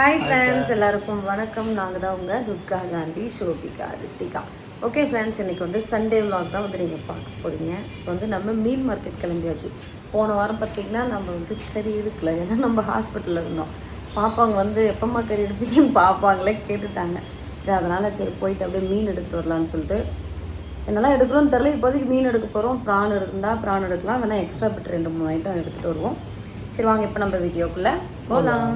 Hi friends, எல்லாருக்கும் வணக்கம். நாங்கள் தான் உங்கள் துர்கா காந்தி, ஷோபிகா, ரித்திகா. ஓகே ஃப்ரெண்ட்ஸ், இன்றைக்கி வந்து சண்டே விலாக் தான் வந்து நீங்கள் பார்க்க போகிறீங்க. இப்போ வந்து நம்ம மீன் மார்க்கெட் கிளம்பியாச்சு. போன வாரம் பார்த்திங்கன்னா நம்ம வந்து கறி எடுக்கல, ஏன்னா நம்ம ஹாஸ்பிட்டலில் இருந்தோம். பாப்பாங்க வந்து எப்போம்மா கறி எடுப்பீங்கன்னு பாப்பாங்களே கேட்டுட்டாங்க. சரி, அதனால் சரி போயிட்டு அப்படியே மீன் எடுத்துகிட்டு வரலான்னு சொல்லிட்டு என்னெல்லாம் எடுக்கிறோன்னு தெரில. இப்போதைக்கு மீன் எடுக்க போகிறோம். ப்ரான் இருந்தால் ப்ரான் எடுக்கலாம், வேணால் எக்ஸ்ட்ரா பிட்டு 2-3 ஐட்டம் எடுத்துகிட்டு வருவோம். சரி வாங்க, இப்போ நம்ம வீடியோக்குள்ளே போகலாம்.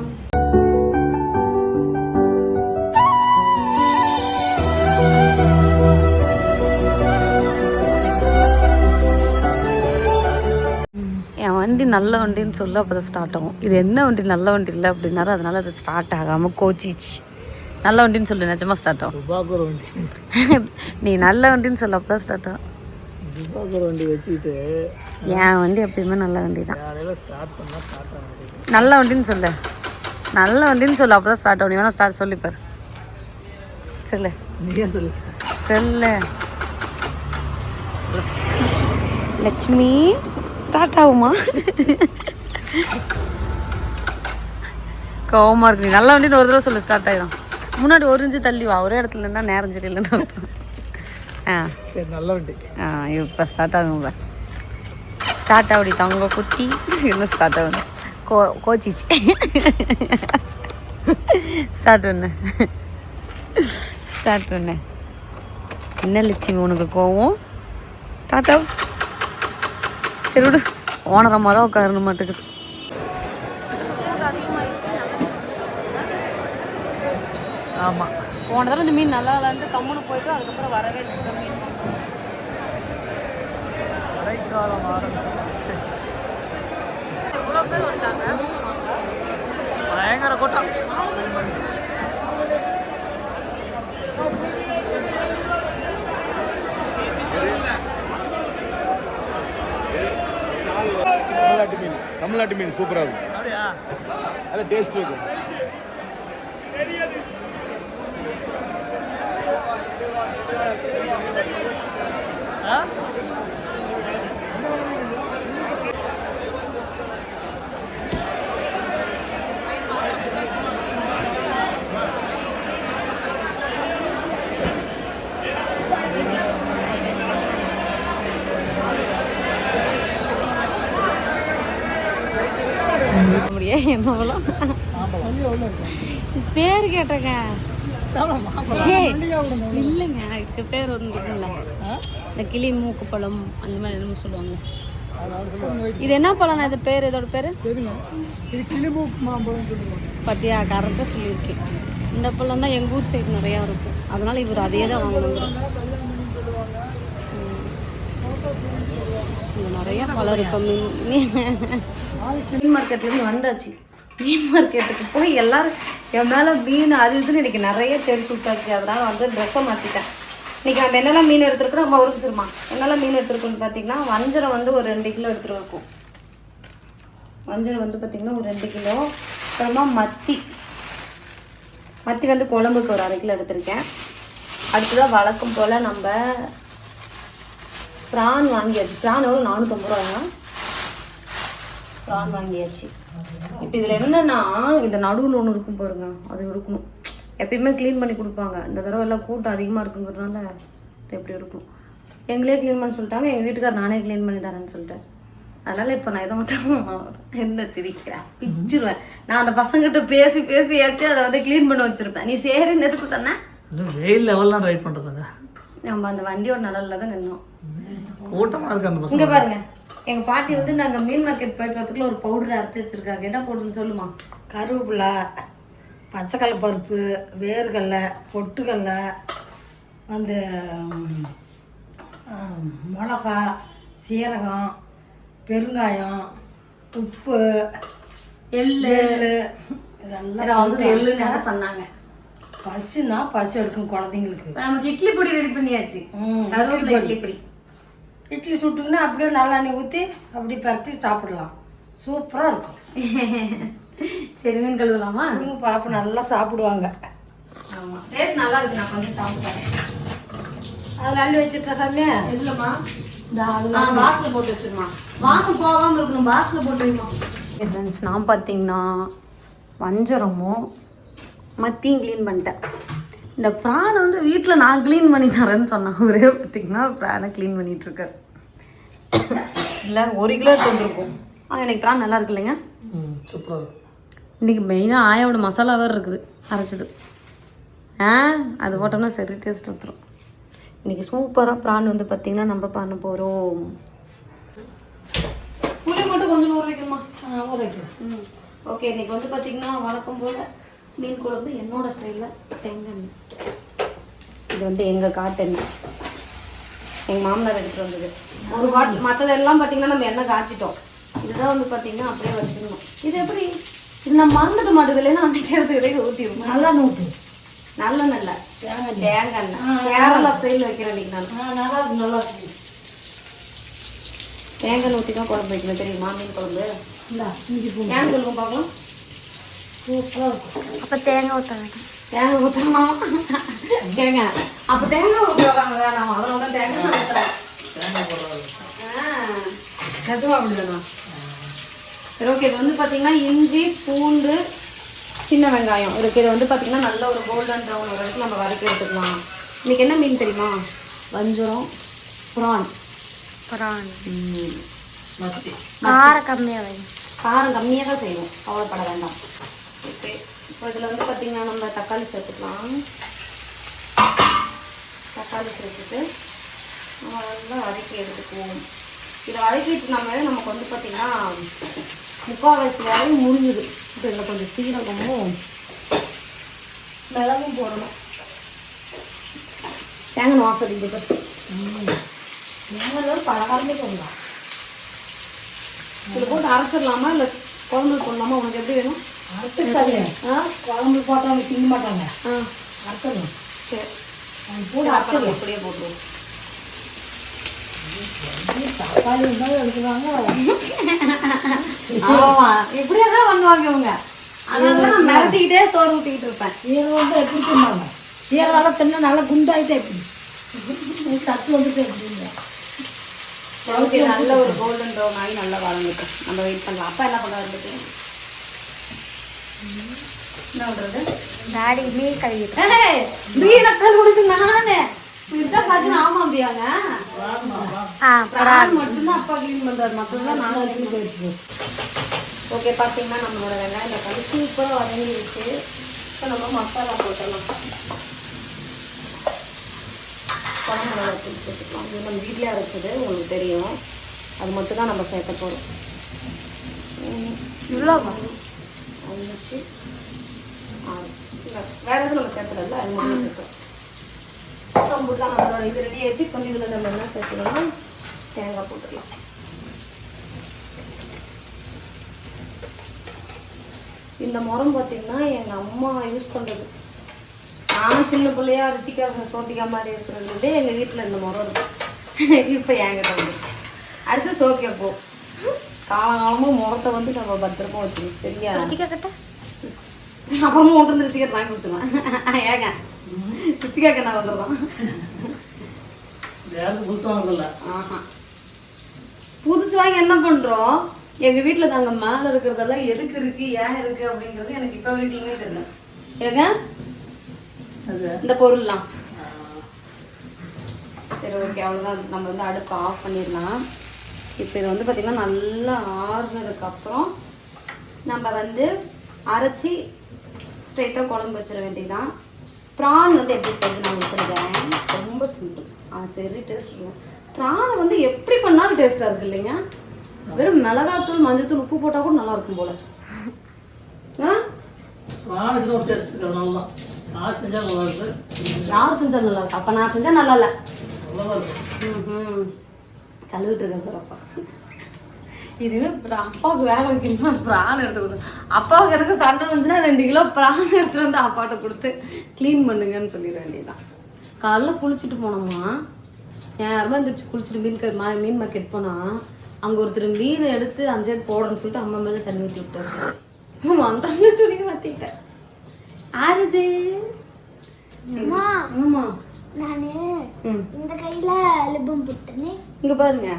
என் வண்டி நல்ல வண்டின்னு சொல்ல அப்போ தான் ஸ்டார்ட் ஆகும். இது என்ன வண்டி நல்ல வண்டி இல்லை அப்படின்னாரு, அதனால அது ஸ்டார்ட் ஆகாமல் கோச்சிச்சு. நல்ல வண்டின்னு சொல்லி நிஜமாக ஸ்டார்ட் ஆகும். நீ நல்ல வண்டின்னு சொல்ல அப்போ தான் ஸ்டார்ட் ஆகும். வண்டி வச்சுக்கிட்டு என் வண்டி எப்பயுமே நல்ல வண்டி தான். நல்ல வண்டின்னு சொல்லு, நல்ல வண்டின்னு சொல்லு, அப்போ தான் ஸ்டார்ட் ஆகும். நீ வேணா ஸ்டார்ட் சொல்லிப்பார். சொல்லு, சொல்லு லட்சுமி. ஸ்டார்ட் ஆகுமா? கோவமாக இருக்கு. நீ நல்ல வண்டின்னு ஒரு தடவை சொல்லு, ஸ்டார்ட் ஆகிடும். முன்னாடி ஒரு இன்ச்சு தள்ளி வா, ஒரே இடத்துல இருந்தால் நேரம் சரியில்லைன்னு அர்த்தம். சரி, நல்ல வண்டி. இப்போ ஸ்டார்ட் ஆகும். ஸ்டார்ட் ஆகுடி தங்க குட்டி. இன்னும் ஸ்டார்ட் ஆகுது. கோச்சிச்சு. ஸ்டார்ட் பண்ணு, ஸ்டார்ட் பண்ணு. என்ன லட்சுமி உனக்கு கோவம்? ஸ்டார்ட் ஆகும். சரி விடு, ஓனரம்மா தான் உட்காரணும் மாட்டுக்குது. ஆமாம், போன தடவை இந்த மீன் நல்லா விளாண்டு கம்முன்னு போயிட்டு அதுக்கப்புறம் வரவே இல்லை. மீன் மழைக்காலம் ஆரம்பிச்சு எவ்வளோ பேர் வந்துட்டாங்க மீன் வாங்க. பயங்கர கூட்டம். தமிழ்நாட்டு மீன் சூப்பராக இருக்கும். அப்படியா? நல்ல டேஸ்ட் இருக்கும். அப்படியே என்னவெல்லாம் பேர் கேட்டேங்க. இல்லைங்க, இதுக்கு பேர் ஒன்று இருக்குங்களா, இந்த கிளி மூக்கு பழம் அந்த மாதிரி என்னமோ சொல்லுவாங்க. இது என்ன பழம்? இது பேர், இதோட பேர் பத்தியா? கரெக்டாக சொல்லியிருக்கேன். இந்த பழம் தான் எங்கள் ஊர் சைடு நிறையா இருக்கும், அதனால இவர் அதே தான் வாங்கணும். இங்கே நிறையா பழம் இருக்கும். மீன் மார்க்கெட்லேருந்து வந்தாச்சு. மீன் மார்க்கெட்டுக்கு போய் எல்லோரும் என் மேலே மீன் அது இதுன்னு இன்றைக்கி நிறைய தெரிச்சு விட்டாச்சு. அதனால் வந்து ட்ரெஸ்ஸை மாற்றிட்டேன். இன்றைக்கி நம்ம என்னெல்லாம் மீன் எடுத்துருக்கோம், நம்ம அவருக்கு சொல்லுமா என்னெல்லாம் மீன் எடுத்துருக்கோன்னு பார்த்தீங்கன்னா, வஞ்சரம் வந்து ஒரு 2 கிலோ எடுத்துருக்கோம். வஞ்சரம் வந்து பார்த்திங்கன்னா ஒரு 2 கிலோ. அப்புறமா மத்தி வந்து குழம்புக்கு ஒரு 1/2 கிலோ எடுத்திருக்கேன். அடுத்ததாக வழக்கம் போல் நம்ம ப்ரான் வாங்கியாச்சு. ப்ரான் எவ்வளோ? 450 ரூபாங்க. ப்ரான் வாங்கியாச்சு. இப்போ இதில் என்னென்னா, இந்த நடுவில் ஒன்று இருக்கும் பாருங்க, அது எடுக்கணும். எப்பயுமே க்ளீன் பண்ணி கொடுப்பாங்க. இந்த தடவை எல்லாம் கூட்டம் அதிகமாக இருக்குங்கிறதுனால இது எப்படி எடுக்கணும். எங்களே க்ளீன் பண்ண சொல்லிட்டாங்க. எங்கள் வீட்டுக்கார் நானே க்ளீன் பண்ணி தரேன்னு சொல்லிட்டேன். அதனால் இப்போ நான் இதை மட்டும் என்ன சிரிக்கிறேன், பிச்சுருவேன். நான் அந்த பசங்கிட்ட பேசியாச்சு அதை வந்து க்ளீன் பண்ண வச்சுருப்பேன். நீ சரின்னு எதுக்கு சொன்னேன்? வெயில் லெவல்லாம் ரைட் பண்ணுறதுங்க. நம்ம அந்த வண்டியோட நிழல்ல தான் நின்னோம். கூட்டமாக இருக்கு அந்த பசங்க. இங்கே பாருங்க, எங்கள் பாட்டி வந்து நாங்கள் மீன் மார்க்கெட் போயிட்டு வரதுக்குள்ள ஒரு பவுடர் அரைச்சி வச்சுருக்காங்க. என்ன பவுடர்னு சொல்லுமா? கருவேப்பிலை, பச்சைக்கடலை பருப்பு, வேர்கடலை, பொட்டுக்கடலை, வந்து மிளகா, சீரகம், பெருங்காயம், உப்பு, எள்ளு இதெல்லாம் வந்து எள்ளுன்னு சொன்னாங்க. பசுனா பசு எடுக்கும் குழந்தைங்களுக்கு. நமக்கு இட்லி பொடி ரெடி பண்ணியாச்சு. கருவேப்பிலை இட்லி பொடி. இட்லி சுட்டுங்கன்னா அப்படியே நல்லெண்ணெய் ஊற்றி அப்படி பரட்டி சாப்பிடலாம். சூப்பராக இருக்கும். சரி, மீன் கழுவலாமா? அதுங்க பாப்பா நல்லா சாப்பிடுவாங்க. ஆமாம், டேஸ்ட் நல்லா இருக்கு. நான் கொஞ்சம் சாப்பிடுறேன். அதில் அள்ளி வச்சுட்டா சாமி? இல்லைம்மா, பாக்ஸில் போட்டு வச்சுருமா. வாசம் போகாமல் இருக்கணும், பாக்ஸில் போட்டு வைமா. ஃப்ரெண்ட்ஸ், நான் பார்த்தீங்கன்னா வஞ்சரமும் மத்தியும் க்ளீன் பண்ணிட்டேன். இந்த ப்ரானை வந்து வீட்டில் நான் க்ளீன் பண்ணி தரேன்னு சொன்னேன். ஒரே பார்த்திங்கன்னா ப்ரானை க்ளீன் பண்ணிகிட்ருக்கார். இல்லை 1 கிலோ எடுத்து வந்துருக்கும். ஆனால் எனக்கு ப்ரான் நல்லா இருக்கு இல்லைங்க? சூப்பராக இருக்கும். இன்றைக்கி மெயினாக ஆயாவோட மசாலா வேறு இருக்குது அரைச்சது. அது போட்டோம்னா சரி டேஸ்ட் வந்துடும். இன்றைக்கி சூப்பராக ப்ரான் வந்து பார்த்திங்கன்னா நம்ம பண்ண போகிறோம். புளி மட்டும் கொஞ்சம் ஊற வைக்கணுமா? ஊற வைக்கிறேன். ஓகே, இன்றைக்கி வந்து பார்த்திங்கன்னா வழக்கம் போல் மீன் குழம்பு என்னோட ஸ்டைலில் தேங்காய் எண்ணெய். இது வந்து எங்கள் காட்டு எண்ணெய், எங்கள் மாமனார் எடுத்துகிட்டு வந்தது. ஒரு பாட்டில் மற்றதெல்லாம் பார்த்திங்கன்னா நம்ம எண்ணெய் காய்ச்சிட்டோம். இதுதான் வந்து பார்த்திங்கன்னா அப்படியே வச்சுக்கணும். இது எப்படி இது நான் மறந்துட்டு மாட்டேது இல்லைன்னா அன்றைக்கி எடுத்துக்கிட்டே ஊற்றிடுவோம். நல்லா ஊற்று. நல்லெண்ணெய் இல்லை, தேங்காய் எண்ணெய். கேரளா ஸ்டைல் வைக்கிறேன் இன்றைக்கி நான். நல்லா இருக்கு, நல்லா இருக்கு. தேங்காய் ஊற்றி தான் குழம்பு வைக்கணும் தெரியுமா? மீன் குழம்பு இந்தா இஞ்சி பூண்டு தேங்காய் சொல்லுங்க பார்க்கலாம். சூப்பராக இருக்கும். அப்போ தேங்காய் ஊற்ற வேண்டாம். தேங்காய் ஊற்றணும் கேங்க. அப்போ தேங்காய் ஊற்றுவாங்க வேணாம். அதனால தான் தேங்காய் ஊற்றுறோம். கசுமா அப்படிதானா? சரி ஓகே. இது வந்து பார்த்தீங்கன்னா இஞ்சி பூண்டு சின்ன வெங்காயம் இருக்குது. இது வந்து பார்த்தீங்கன்னா நல்ல ஒரு கோல்டன் ப்ரௌன் ஒரு இடத்துல நம்ம வதக்கி எடுத்துக்கலாம். இன்றைக்கி என்ன மீன் தெரியுமா? வஞ்சரம், ப்ரான். காரம் கம்மியாக வேணும். காரம் கம்மியாக தான் செய்வோம், கவலைப்பட வேண்டாம். ஓகே, இப்போ இதில் வந்து பார்த்திங்கன்னா நம்ம தக்காளி சேர்த்துக்கலாம். தக்காளி சேர்த்துட்டு நம்ம நல்லா வதக்கி எடுத்துக்குவோம். இதை வதக்கிட்டு நமக்கு வந்து பார்த்திங்கன்னா முக்கால்வாசி வேலையும் முடிஞ்சுது. இப்போ இதில் கொஞ்சம் சீரகமும் மிளகும் போடணும். தேங்காய் வாசம் இருக்குது. தேங்காய் பலகாரமே சொல்லலாம். இதில் போட்டு அரைச்சிடலாமா இல்லை குழம்பு போடலாமா? உனக்கு எப்படி வேணும்? அரைச்சிருக்காது. குழம்பு போட்டால் அவங்க திங்க மாட்டாங்க. அரைச்சிடலாம். சரி, போட்டு அரைச்சிடலாம். அப்படியே போட்டுருவோம். தக்காளி இருந்தாலும் எடுத்துவாங்க. ஆமா, இப்படியே தான் பண்ணுவாங்க இவங்க. அதனால தான் நான் மிரட்டிக்கிட்டே சோறு ஊட்டிக்கிட்டு இருப்பேன். சீரகம் வந்து எப்படி தின்னாங்க? சீரகம் தின்னா நல்லா குண்டாயிட்டே எப்படி சத்து வந்துட்டு எப்படிங்க? ஓகே, நல்ல ஒரு கோல்டன் ப்ரௌன் ஆகி நல்லா வளர்ந்துட்டோம். நம்ம வெயிட் பண்ணலாம். அப்பா என்ன பண்ணுறது? என்ன பண்ணுறது? டாடி மீன் கழுவி மீனக்கல் கொடுத்து நானே இதுதான் பார்த்து ஆமாம்பியாங்க. பிரான் மட்டும்தான் அப்பா க்ளீன் பண்ணுறாரு, மற்றதுதான் நானும் க்ளீன் பண்ணிட்டு. ஓகே, பார்த்தீங்கன்னா நம்மளோட வெங்காயம் தக்காளி சூப்பராக வதங்கிடுச்சு. இப்போ நம்ம மசாலா போட்டலாம். குழம்பு மிளகா தூள் சேர்த்துக்கலாம். இது நம்ம வீட்டிலே அரைச்சது, உங்களுக்கு தெரியும். அது மட்டும் தான் நம்ம சேர்க்க போகிறோம். இவ்வளோவா? 5 6 இல்லை, வேறு எதுவும் நம்ம சேர்த்துறதில்ல, அது மட்டும் சேர்த்தோம். கம்பு தான் நம்மளோட இது ரெடி ஆகிடுச்சு. கொஞ்சம் இதில் நம்ம என்ன சேர்த்துக்கலாம்? தேங்காய் போட்டுக்கலாம். இந்த முறம் பார்த்தீங்கன்னா எங்கள் அம்மா யூஸ் பண்ணுறது. நானும் சின்ன பிள்ளையா ரித்திகா சோதிகா மாதிரி இருக்கிறது எங்கள் வீட்டில் இந்த முறம் இருக்கும். இப்போ என்கிட்ட வந்துச்சு. அடுத்து சோக்கியா போ. காலகாலமாக முறத்தை வந்து நம்ம பத்திரமா வச்சுக்கணும். சரியா? கிட்ட அப்புறமா ஒன்று வந்து ரித்திகா வாங்கி கொடுத்துருவேன். ஏங்க ரித்திகாக்கு என்ன வந்துடுறோம்? புதுசு வாங்கி என்ன பண்ணுறோம்? எங்கள் வீட்டில் நாங்கள் மேலே இருக்கிறதெல்லாம் எதுக்கு இருக்குது, ஏன் இருக்குது அப்படிங்கிறது எனக்கு இப்போ வரைக்குமே தெரியல. ஏங்க இந்த பொருள்லாம் சரி ஓகே, அவ்வளோதான். நம்ம வந்து அடுப்பு ஆஃப் பண்ணிடலாம். இப்போ இதை வந்து பார்த்திங்கன்னா நல்லா ஆறுனதுக்கப்புறம் நம்ம வந்து அரைச்சி ஸ்ட்ரெயிட்டாக குழம்பு வச்சிட வேண்டியதுதான். ப்ரான் வந்து எப்படி செய்யுது நான் சொல்கிறேன். ரொம்ப சிம்பிள். சரி, டேஸ்ட் இருக்கும். ப்ரானை வந்து எப்படி பண்ணாலும் டேஸ்ட்டாக இருக்குது இல்லைங்க? வெறும் மிளகாத்தூள் மஞ்சத்தூள் உப்பு போட்டால் கூட நல்லா இருக்கும் போல. நான் செஞ்சால் நல்லா இருக்கு. யார் செஞ்சால் நல்லா இருக்கு? அப்போ நான் செஞ்சால் நல்லா இல்லை. கழுவிட்டு இருக்கேன் சார் அப்பா. இதுவே அப்பாவுக்கு வேலை வைக்கணும்னா ப்ரான் எடுத்து கொடுத்து, அப்பாவுக்கு எனக்கு சண்டை வந்துச்சுன்னா 2 கிலோ ப்ரான் எடுத்துகிட்டு வந்து அப்பாட்ட கொடுத்து க்ளீன் பண்ணுங்கன்னு சொல்லிட வேண்டியதான். காலைல குளிச்சுட்டு போனோம்மா, யாருமே இருந்துச்சு குளிச்சுட்டு மீன் மார்க்கெட் போனால் அங்கே ஒருத்தர் மீனை எடுத்து அந்த சைடு போடணும்னு சொல்லிட்டு அம்மா மேலே தண்ணி ஊற்றி விட்டாரு. அந்த துணி மாற்றிட்டேன். ஆறுது ஆமா. நான் இந்த கையில லிப்பம் போட்டேனே. இங்க பாருங்க,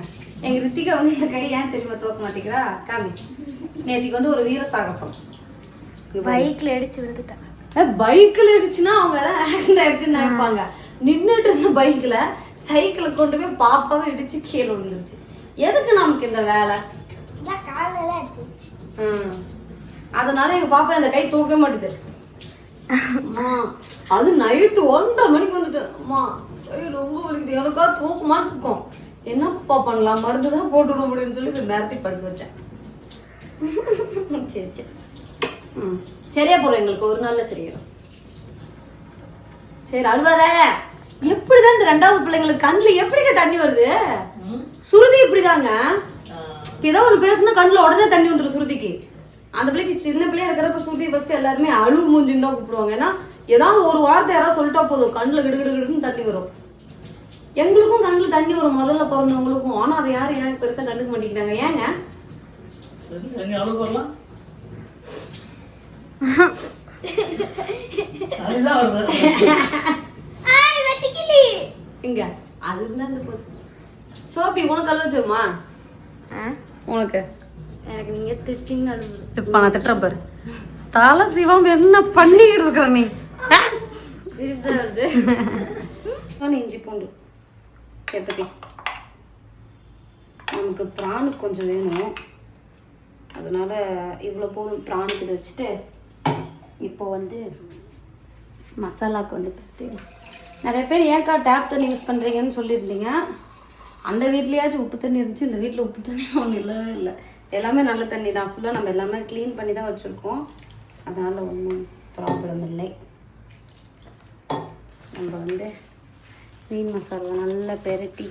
எங்க ரித்திகா வந்து இந்த கை ஏன் தெரியுமா தோக்க மாட்டேங்கிறா? காமி. நேற்றுக்கு வந்து ஒரு வீர சாகசம் பைக்ல அடிச்சு விழுந்துட்டேன். பைக்கில் இடிச்சுன்னா அவங்க தான் ஆக்சிடென்ட் ஆயிடுச்சுன்னு நினைப்பாங்க. நின்றுட்டு இருந்த பைக்கில் சைக்கிளை கொண்டு போய் பாப்பாவை இடிச்சு கீழே விழுந்துருச்சு. எதுக்கு நமக்கு இந்த வேலை? அதனால எங்க பாப்பா இந்த கை தூக்க மாட்டேது. அது நைட்டு 1:30 மணிக்கு வந்துட்டு அம்மா ரொம்ப வலிக்குது, எனக்கா தூக்கமா தூக்கம், என்னப்பா பண்ணலாம், மருந்து தான் போட்டுவிட முடியும்னு சொல்லி இந்த நேரத்தை படுக்க வச்சேன். சரி சரி சரியா போறோம், எங்களுக்கு ஒரு நாள்ல சரியாயிடும். சரி அழுவாத. எப்படிதான் இந்த 2வது பிள்ளைங்களுக்கு கண்ணுல எப்படிங்க தண்ணி வருது? சுருதி இப்படிதாங்க, ஏதோ ஒரு பேசுனா கண்ணுல உடனே தண்ணி வந்துடும் சுருதிக்கு. அந்த பிள்ளைக்கு சின்ன பிள்ளையா இருக்கிறப்ப சுருதி ஃபர்ஸ்ட் எல்லாருமே அழுவு மூஞ்சின்னு தான் கூப்பிடுவாங்க. ஏன்னா ஏதாவது ஒரு வார்த்தை யாராவது சொல்லிட்டா போதும் கண்ணுல கிடுகிடுன்னு தண்ணி வரும். எங்களுக்கும் கண்ணுல தண்ணி வரும் முதல்ல பிறந்தவங்களுக்கும். ஆனா அதை யாரும் ஏன் பெருசா கண்டுக்க மாட்டேங்கிறாங்க? ஏங்க இங்க அது இருந்தா சோப்பி உனக்கு கல் வச்சிருமா? உனக்கு எனக்கு நீங்க திட்டிங்க அழுகுது. இப்ப நான் திட்டுறேன் பாரு. தலை சிவம் என்ன பண்ணிக்கிட்டு இருக்கிற நீ? விருது வருது. இஞ்சி பூண்டு எடுத்துக்கலாம். நமக்கு பிரானுக்கு கொஞ்சம் வேணும், அதனால இவ்வளோ போதும். பிரானுக்கு இதை வச்சுட்டு இப்போ வந்து மசாலாவுக்கு வந்து பார்த்துக்கலாம். நிறைய பேர் ஏக்கா டேப் தண்ணி யூஸ் பண்ணுறீங்கன்னு சொல்லியிருந்தீங்க. அந்த வீட்லேயாச்சும் உப்பு தண்ணி இருந்துச்சு, இந்த வீட்டில் உப்பு தண்ணி ஒன்றும் இல்லவே இல்லை. எல்லாமே நல்ல தண்ணி தான். ஃபுல்லாக நம்ம எல்லாமே க்ளீன் பண்ணி தான் வச்சுருக்கோம், அதனால் ஒன்றும் ப்ராப்ளம் இல்லை. நம்ம வந்து மீன் மசாலா நல்லா பெரட்டி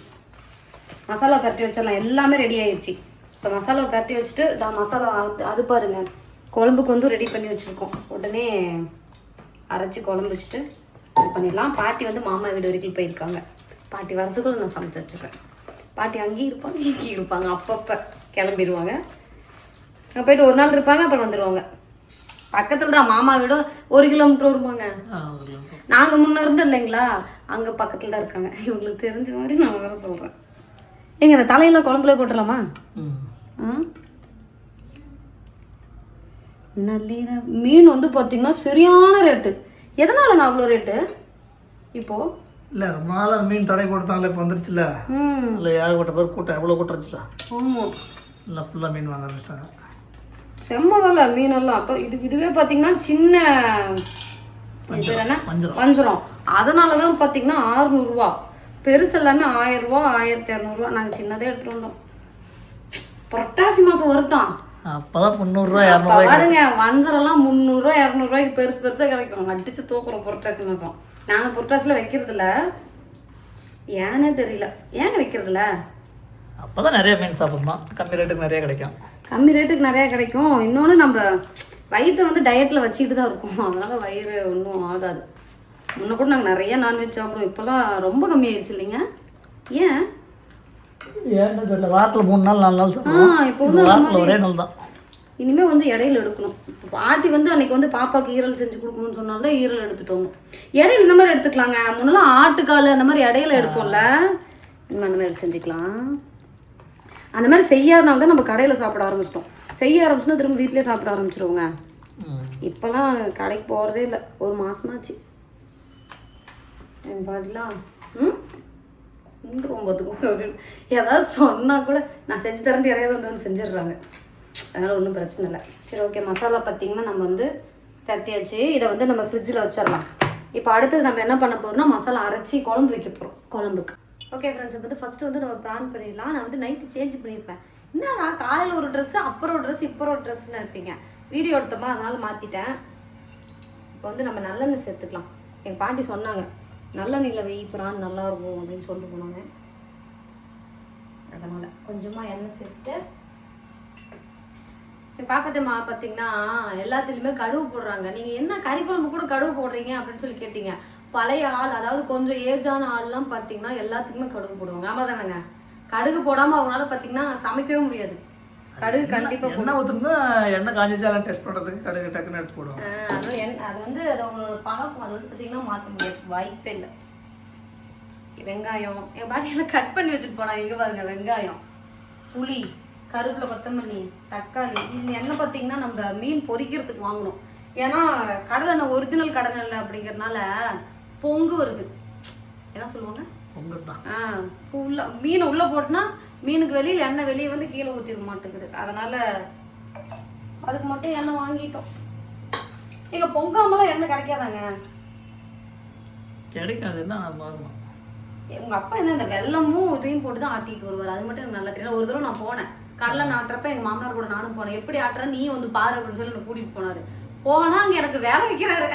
மசாலா பரட்டி வச்சிடலாம். எல்லாமே ரெடி ஆயிடுச்சு. இப்போ மசாலா பரட்டி வச்சுட்டு மசாலா அது பாருங்கள், குழம்புக்கு வந்து ரெடி பண்ணி வச்சுருக்கோம். உடனே அரைச்சி குழம்பு வச்சுட்டு இது பண்ணிடலாம். பாட்டி வந்து மாமா வீடு வரைக்கும் போயிருக்காங்க. பாட்டி வரதுக்குள்ள நான் சமைச்சு வச்சுருக்கேன். பாட்டி அங்கேயும் இருப்பாங்க இங்கேயும் இருப்பாங்க, அப்பப்போ கிளம்பிடுவாங்க. அங்கே போயிட்டு ஒரு நாள் இருப்பாங்க, அப்புறம் வந்துடுவாங்க. பக்கத்தில் தான் மாமா வீடும் 1 கிலோமீட்டர் வருவாங்க. நாங்கள் முன்னே இருந்தோம் இல்லைங்களா, அங்கே பக்கத்தில் தான் இருக்காங்க. இவங்களுக்கு தெரிஞ்ச மாதிரி நான் வேற சொல்கிறேன். எங்க இந்த தலையெல்லாம் குழம்புல போட்டுடலாமா? நல்ல மீன் வந்து பார்த்தீங்கன்னா சரியான ரேட்டு. எதனாலங்க அவ்வளோ ரேட்டு இப்போ? இல்லை ரொம்ப நாளாக மீன் தடை கொடுத்தாங்களே, இப்போ வந்துருச்சுல. இல்லை ஏகப்பட்ட பேர் கூட்டம், எவ்வளோ கூட்டம் இருந்துச்சுல. ஆமாம், எல்லாம் ஃபுல்லாக மீன் வாங்க ஆரம்பிச்சிட்டாங்க. செம்ம வேலை மீனெல்லாம். அப்போ இதுவே பார்த்தீங்கன்னா சின்ன என்ன வஞ்சிரம், அதனால தான் பார்த்தீங்கன்னா 600 ரூபா. பெருசு எல்லாமே 1000 ரூபா 1200 ரூபா. நாங்கள் சின்னதே எடுத்துகிட்டு வந்தோம். புரட்டாசி மாதம் வருட்டான், அப்போதான் 300 ரூபா 200 ரூபாய் பாருங்க. வஞ்சரெல்லாம் 300 ரூபா 200 ரூபாய்க்கு பெருசு பெருசாக கிடைக்கும். அடிச்சு தூக்குறோம் புரட்டாசி மாதம். நாங்கள் புரட்டாசியில் வைக்கிறதில்ல, ஏன்னே தெரியல. ஏங்க வைக்கிறதில்ல? அப்போ தான் நிறைய மீன் சாப்பிடணும், கம்மி ரேட்டுக்கு நிறைய கிடைக்கும். கம்மி ரேட்டுக்கு நிறையா கிடைக்கும். இன்னொன்று நம்ம வயிற்றை வந்து டயட்டில் வச்சுக்கிட்டு தான் இருக்கும், அதனால் வயிறு ஒன்றும் ஆகாது. முன்ன கூட நாங்கள் நிறைய நான்வெஜ் சாப்பிடுவோம், இப்போல்லாம் ரொம்ப கம்மியாயிடுச்சு இல்லைங்க? ஏன் ஏன்னு தெரியல. வாரத்தில் 3 நாள் 4 நாள் சாப்பிடுவோம். இப்போ வந்து வாரத்தில் ஒரே நாள் தான். இனிமேல் வந்து இடையில எடுக்கணும். பாட்டி வந்து அன்னைக்கு வந்து பாப்பாவுக்கு ஈரல் செஞ்சு கொடுக்கணும்னு சொன்னால்தான் ஈரல் எடுத்துட்டு வந்தோம். இடையில இந்த மாதிரி எடுத்துக்கலாங்க. முன்னெல்லாம் ஆட்டுக்கால் அந்த மாதிரி இடையில எடுப்போம்ல, இனிமேல் அந்த மாதிரி செஞ்சுக்கலாம். அந்த மாதிரி செய்யாதனால தான் நம்ம கடையில் சாப்பிட ஆரம்பிச்சிட்டோம். செய்ய ஆரம்பிச்சோன்னா திரும்ப வீட்டிலே சாப்பிட ஆரம்பிச்சிருவோங்க. இப்போலாம் கடைக்கு போகிறதே இல்லை, 1 மாதமாச்சு. பாட்டிலாம் ரொம்பத்துக்கும் அப்படின்னு ஏதாவது சொன்னால் கூட நான் செஞ்சு தரேன், யாரையாவது வந்து செஞ்சிடுறாங்க. அதனால் ஒன்றும் பிரச்சனை இல்லை. சரி ஓகே, மசாலா பார்த்திங்கன்னா நம்ம வந்து தட்டியாச்சு. இதை வந்து நம்ம ஃப்ரிட்ஜில் வச்சிடலாம். இப்போ அடுத்தது நம்ம என்ன பண்ண போகிறோம்னா மசாலா அரைச்சி குழம்பு வைக்க போகிறோம், குழம்புக்கு. ஓகே ஃப்ரெண்ட்ஸ், இப்போ வந்து ஃபஸ்ட்டு வந்து நம்ம ப்ரான் பண்ணிடலாம். நான் வந்து நைட்டு சேஞ்ச் பண்ணியிருப்பேன். என்னன்னா காலையில் ஒரு ட்ரெஸ்ஸு, அப்புறம் ஒரு ட்ரெஸ், இப்போ ஒரு ட்ரெஸ்ன்னு இருப்பீங்க. வீடியோ எடுத்தோமா, அதனால் மாற்றிட்டேன். இப்போ வந்து நம்ம நல்லெண்ணெய் சேர்த்துக்கலாம். எங்கள் பாட்டி சொன்னாங்க நல்லெண்ணெயில் வெய் ப்ரான் நல்லாயிருக்கும் அப்படின்னு சொல்லிட்டு போனாங்க. அதனால் கொஞ்சமாக எண்ணெய் சேர்த்துட்டு பார்க்கத்தேம்மா பார்த்தீங்கன்னா எல்லாத்துலேயுமே கடுகு போடுறாங்க. நீங்கள் என்ன கறி குழம்பு கூட கடுகு போடுறீங்க அப்படின்னு சொல்லி கேட்டீங்க. பழைய ஆள், அதாவது கொஞ்சம் ஏஜான ஆள்லாம் பார்த்தீங்கன்னா எல்லாத்துக்குமே கடுகு போடுவாங்க. ஆமாம் தானேங்க? கடுகு போடாமல் அவங்களால பார்த்தீங்கன்னா சமைக்கவே முடியாது. கடுகு கண்டிப்பாக எண்ணெய் ஊற்றுனா எண்ணெய் காஞ்சிச்சாலும் டெஸ்ட் பண்ணுறதுக்கு கடுகு டக்குன்னு எடுத்து போடுவாங்க. அது வந்து அது அவங்களோட பழக்கம். அது வந்து பார்த்தீங்கன்னா மாற்ற முடியாது, வாய்ப்பே இல்லை. வெங்காயம் எங்கள் பாட்டியெல்லாம் கட் பண்ணி வச்சுட்டு போனாங்க. இங்கே பாருங்க, வெங்காயம், புளி, கருவேப்பிலை, கொத்தமல்லி, தக்காளி. இந்த எண்ணெய் பார்த்தீங்கன்னா நம்ம மீன் பொரிக்கிறதுக்கு வாங்கணும். ஏன்னா கடலெண்ணெய் ஒரிஜினல் கடலெண்ணெய் அப்படிங்கறதுனால பொங்கு வருது. என்ன சொல்லுவாங்க? பொங்கல் தான். உள்ள மீனை உள்ள போட்டுனா மீனுக்கு வெளியில் எண்ணெய் வெளியே வந்து கீழே ஊற்றிட மாட்டேங்குது. அதனால அதுக்கு மட்டும் எண்ணெய் வாங்கிட்டோம். இங்க பொங்காமலாம் எண்ணெய் கிடைக்காதாங்க? கிடைக்காது, என்ன வாங்கணும். உங்க அப்பா என்ன இந்த வெல்லமும் இதையும் போட்டு தான் ஆட்டிட்டு வருவார். அது மட்டும் எனக்கு நல்லா தெரியும். ஒரு தடவை நான் போனேன் கடலை நாட்டுறப்ப எங்க மாமனார் கூட நானும் போனேன். எப்படி ஆட்டுறேன் நீ வந்து பாரு அப்படின்னு சொல்லி என்ன கூட்டிட்டு போனாரு. போனா அங்க எனக்கு வேலை வைக்கிறாரு.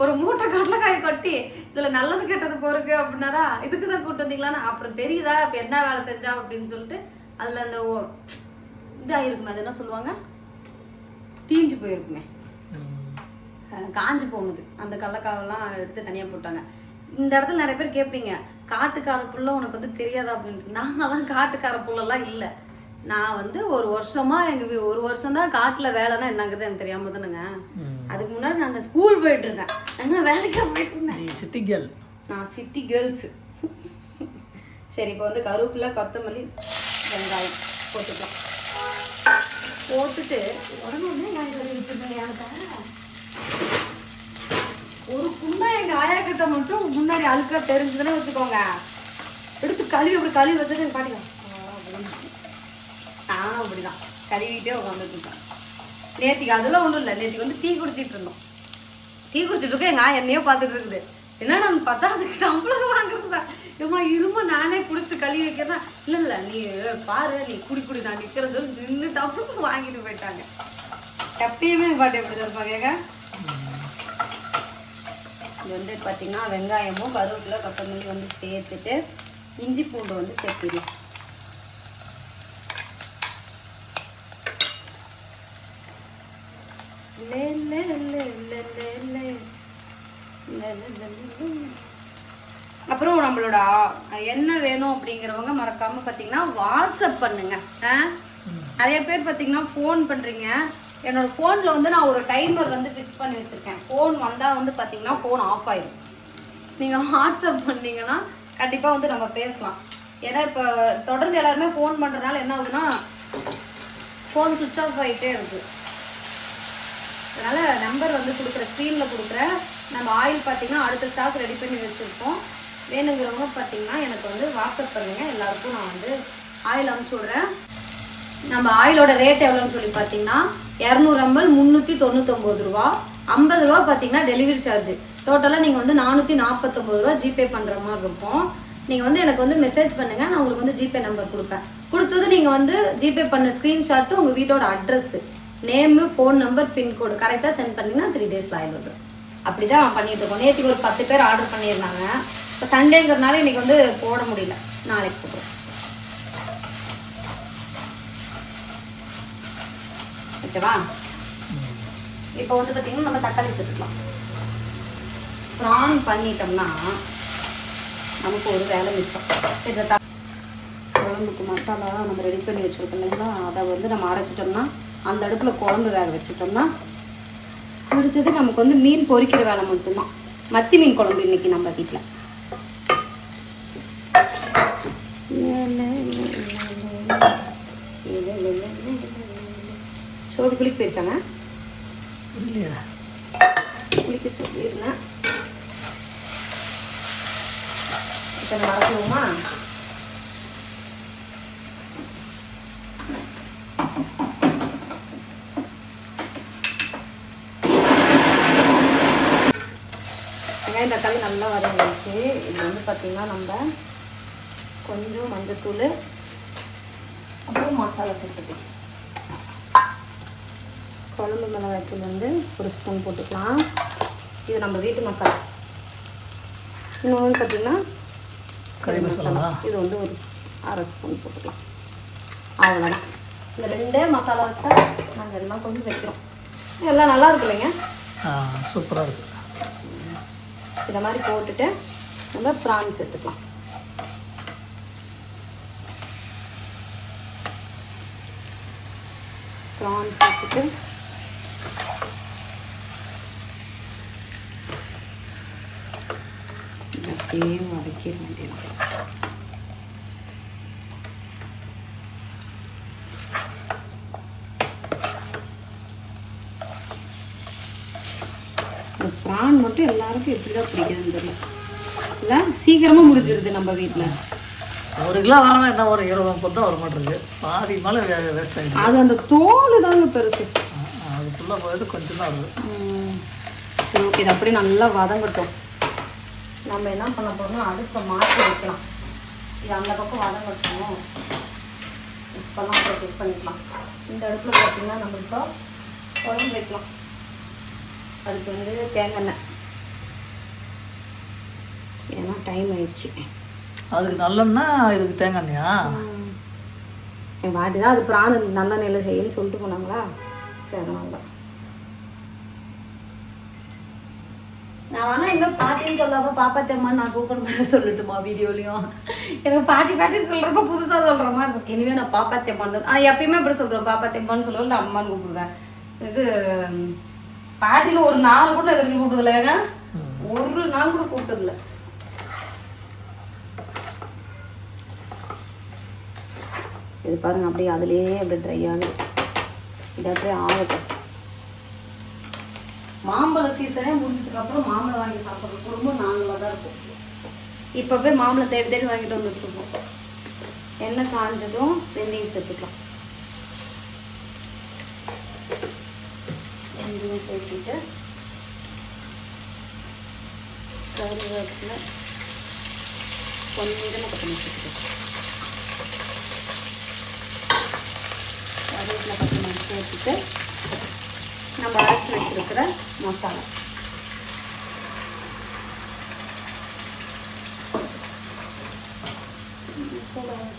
ஒரு மூட்டை கடலைக்காயை கொட்டி இதுல நல்லது கெட்டது போருக்கு அப்படின்னாரா, இதுக்குதான் கூட்டு வந்தீங்களான்னு. அப்புறம் தெரியுதா இப்ப என்ன வேலை செஞ்சா அப்படின்னு சொல்லிட்டு அதுல அந்த இதாயிருக்குமே, அது என்ன சொல்லுவாங்க, தீஞ்சு போயிருக்குமே, காஞ்சு போனது. அந்த கடலைக்காவெல்லாம் எடுத்து தனியா போட்டாங்க. இந்த இடத்துல நிறைய பேர் கேட்பீங்க, காட்டுக்கார புள்ள உனக்கு வந்து தெரியாதா அப்படின்ட்டு. நாங்கெல்லாம் காட்டுக்கார புள்ளெல்லாம் இல்லை. நான் வந்து ஒரு வருஷமா ஒரு வருஷம் தான் காட்டுல வேலைன்னா என்னங்கிறது எனக்கு தெரியாம தானுங்க. அதுக்கு முன்னாடி நான் ஸ்கூல் போயிட்டு இருக்கேன். நான் வேலைக்கா போயிட்டு இருந்தேன். City girl. நான் சிட்டி கேர்ள்ஸ். சரி, இப்போ வந்து கருவேப்பிலை, கொத்தமல்லி, வெங்காயம் போட்டுக்கலாம். போட்டுட்டு உடனே நான் வச்சுருக்கேன். ஒரு குண்டா எங்க ஆயா கிட்ட மட்டும் முன்னாடி அழுக்கா தெரிஞ்சதுன்னு வச்சுக்கோங்க, எடுத்து கழுவி அப்படி கழுவி வச்சுட்டு எனக்கு பாட்டிக்கலாம். நானும் அப்படிதான் கழுவிட்டே உட்காந்துட்டு இருக்கேன். நேற்றுக்கு அதெல்லாம் ஒன்றும் இல்லை. நேற்றுக்கு வந்து டீ குடிச்சிட்டு இருந்தோம். டீ குடிச்சிட்டு இருக்கோம். எங்கள் என்னையோ பார்த்துட்டு இருக்குது. என்ன நம்ம பார்த்தா அதுக்கு டம்ளர் வாங்குறதுதான். ஏமா இருமா நானே குடிச்சிட்டு கழுவி வைக்கிறேன். இல்லை நீ பாரு, நீ குடி நான் நிற்கிறது நின்று டம்ளர் வாங்கிட்டு போயிட்டாங்க. எப்பயுமே பாட்டு எப்படி இருப்பாங்க. இது வந்து பார்த்தீங்கன்னா வெங்காயமும் கருவேப்பிலை, கொத்தமல்லி வந்து சேர்த்துட்டு இஞ்சி பூண்டு வந்து சேர்த்துடும். அப்புறம் நம்மளோட என்ன வேணும் அப்படிங்கிறவங்க மறக்காம பார்த்தீங்கன்னா வாட்ஸ்அப் பண்ணுங்க. நிறைய பேர் பார்த்தீங்கன்னா ஃபோன் பண்ணுறீங்க. என்னோட ஃபோனில் வந்து நான் ஒரு டைமர் வந்து ஃபிக்ஸ் பண்ணி வச்சுருக்கேன். ஃபோன் வந்தால் வந்து பார்த்தீங்கன்னா ஃபோன் ஆஃப் ஆயிடும். நீங்கள் வாட்ஸ்அப் பண்ணீங்கன்னா கண்டிப்பாக வந்து நம்ம பேசலாம். ஏன்னா இப்போ தொடர்ந்து எல்லாருமே ஃபோன் பண்ணுறதுனால என்ன ஆகுதுன்னா ஃபோன் சுவிட்ச் ஆஃப் ஆகிட்டே இருக்குது. அதனால் நம்பர் வந்து கொடுக்குற ஸ்க்ரீனில் கொடுக்குறேன். நம்ம ஆயில் பார்த்தீங்கன்னா அடுத்த ஸ்டாக் ரெடி பண்ணி வச்சுருக்கோம். வேணுங்கிறவங்க பார்த்தீங்கன்னா எனக்கு வந்து வாட்ஸ்அப் பண்ணுங்கள். எல்லாருக்கும் நான் வந்து ஆயில் அனுப்பிச்சி விட்றேன். நம்ம ஆயிலோட ரேட் எவ்வளோன்னு சொல்லி பார்த்தீங்கன்னா 200 ml 399 ரூபா. 50 ரூபா பார்த்தீங்கன்னா டெலிவரி சார்ஜ். டோட்டலாக நீங்கள் வந்து 449 ரூபா ஜிபே பண்ணுற மாதிரி இருக்கும். நீங்கள் வந்து எனக்கு வந்து மெசேஜ் பண்ணுங்கள். நான் உங்களுக்கு வந்து ஜிபே நம்பர் கொடுப்பேன். கொடுத்தது நீங்கள் வந்து ஜிபே பண்ண ஸ்க்ரீன்ஷாட்டு உங்கள் வீட்டோட address, name, phone number, pincode கரெக்டாக சென்ட் பண்ணிங்கன்னா 3 days ஆயில் வந்துடும். அப்படி தான் பண்ணிட்டு இருக்கோம். நேற்றுக்கு ஒரு 10 பேர் ஆர்டர் பண்ணியிருந்தாங்க. இப்போ சண்டேங்கிறதுனால இன்றைக்கி வந்து போட முடியல, நாளைக்கு போடுறோம். ஓகேவா? இப்போ வந்து பார்த்தீங்கன்னா நம்ம தக்காளி சேர்த்துக்கலாம். ப்ரான் பண்ணிட்டோம்னா நமக்கு ஒரு வேலை மிச்சம். இதை குழம்புக்கு மசாலா நம்ம ரெடி பண்ணி வச்சுருக்கோம் இல்லைங்களா, அதை வந்து நம்ம அரைச்சிட்டோம்னா அந்த அடுப்பில் குழம்பு வேக வச்சுட்டோம்னா அடுத்தது நமக்கு வந்து மீன் பொரிக்கிற வேலை மட்டும்தான். மத்தி மீன் குழம்பு இன்னைக்கு நம்ம வீட்டில். சோடி குளிக்க போயிருக்காங்க. குளிக்க சொல்லியிருந்தேன். இப்போ மறக்கணுமா? வெங்காயம் தக்காளி நல்லா வதங்கிடுச்சு. இது வந்து பார்த்திங்கன்னா நம்ம கொஞ்சம் மஞ்சத்தூள் அப்புறம் மசாலா சேர்த்துக்கலாம். குழம்பு மிளகாய்த்தூள் வந்து 1 ஸ்பூன் போட்டுக்கலாம். இது நம்ம வீட்டு மசாலா. இன்னொன்று பார்த்திங்கன்னா கறி மசாலா, இது வந்து ஒரு 1/2 ஸ்பூன் போட்டுக்கலாம். அவ்வளோதான். இந்த 2 மசாலா வச்சா நாங்கள் எல்லாம் கொஞ்சம் வைக்கிறோம். எல்லாம் நல்லா இருக்கு இல்லைங்க? சூப்பராக இருக்குது. இதை மாதிரி போட்டுட்டு நம்ம ப்ரான் சேர்த்துக்கலாம். ப்ரான் சேர்த்துட்டு அப்படியே வதக்கிட வேண்டியது. இந்த ப்ரான் மட்டும் எல்லாருக்கும் எப்படிதான் பிடிக்குதுன்னு தெரியல. இல்லை சீக்கிரமாக முடிஞ்சிருது நம்ம வீட்டில். 1 கிலோ வாங்கினா என்ன ஒரு 20-30 தான் வர மாட்டேங்குது. பாதி மேலே வேஸ்ட் ஆகிடுது. அது அந்த தோல் தாங்க பெருசு. அது ஃபுல்லாக போயிட்டு கொஞ்சம் தான் வருது. சரி ஓகே, இது அப்படியே நல்லா வதங்கட்டும். நம்ம என்ன பண்ண போகிறோம்னா அடுப்பை மாற்றி வைக்கலாம். இது அந்த பக்கம் வதங்கட்டும். இப்போல்லாம் செக் பண்ணிக்கலாம். இந்த அடுப்பில் பார்த்தீங்கன்னா நம்ம இப்போ குழம்பு வைக்கலாம். அதுக்கு வந்து தேங்காய் எண்ணெய், ஏன்னா டைம் ஆயிடுச்சு. அதுக்கு நல்லெண்ணா, இதுக்கு தேங்காய் எண்ணெயா? என் வாட்டி தான் அது பிராணு நல்ல நெல்லை செய்யணும்னு சொல்லிட்டு போனாங்களா, சரி அதனால தான். நான் வேணா இன்னும் பாட்டின்னு சொல்லாம பாப்பா தெம்மான்னு நான் கூப்பிட சொல்லட்டுமா வீடியோலையும்? எனக்கு பாட்டி பாட்டின்னு சொல்கிறப்ப புதுசாக சொல்கிற மாதிரி இருக்கு. இனிமே நான் பாப்பா தெம்மான்னு தான் எப்பயுமே இப்படி சொல்கிறேன். பாப்பா தெம்மான்னு சொல்லுவேன், இல்லை அம்மான்னு கூப்பிடுவேன். இது பாட்டியில் ஒரு நாள் கூட எதிர்ப்பு கூப்பிட்டதில்லைங்க, ஒரு நாள் கூட கூப்பிட்டதில்லை. இது பாருங்க அப்படியே அதுலேயே அப்படியே ட்ரை ஆகுது. இது அப்படியே ஆகட்டும். மாம்பழ சீசனே முடிஞ்சதுக்கப்புறம் மாம்பழம் வாங்கி சாப்பிட்ற குடும்பம் நாங்களாக தான் இருக்கும். இப்போ போய் மாம்பழம் தேடி தேடி வாங்கிட்டு வந்துட்டுருக்கோம். எண்ணெய் காஞ்சதும் வெந்தயம் சேர்த்துக்கலாம். வெந்தயம் சேர்த்துட்டு கருவேப்பிலை கொஞ்சமாக கொத்தமல்லி சேர்த்துக்கலாம். கருவேப்பிலை கொத்தமல்லி சேர்த்துட்டு நம்ம அரைச்சி வச்சிருக்கிற மசாலா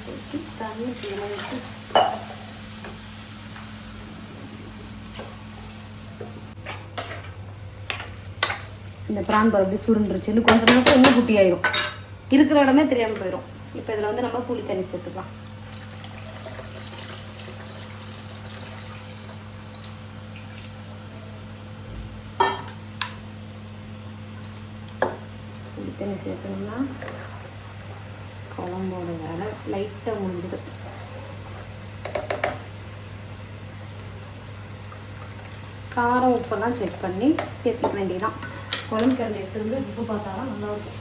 சேர்த்து தண்ணி கீழே வச்சு இந்த பிரான் பருப்பு சுருண்டுருச்சு. இன்னும் கொஞ்சம் நேரத்தில் இன்னும் குட்டி ஆயிரும். இருக்கிற இடமே தெரியாமல் போயிடும். இப்போ இதில் வந்து நம்ம புளி தண்ணி சேர்த்துக்கலாம். புளி தண்ணி சேர்த்தோம்னா குழம்போட வேலை லைட்டாக முடிஞ்சுது. காரம் உப்பெல்லாம் செக் பண்ணி சேர்த்துக்க வேண்டியதான். குழம்பு கரண்டி எடுத்துருந்து உப்பு பார்த்தாலும் நல்லாயிருக்கும்.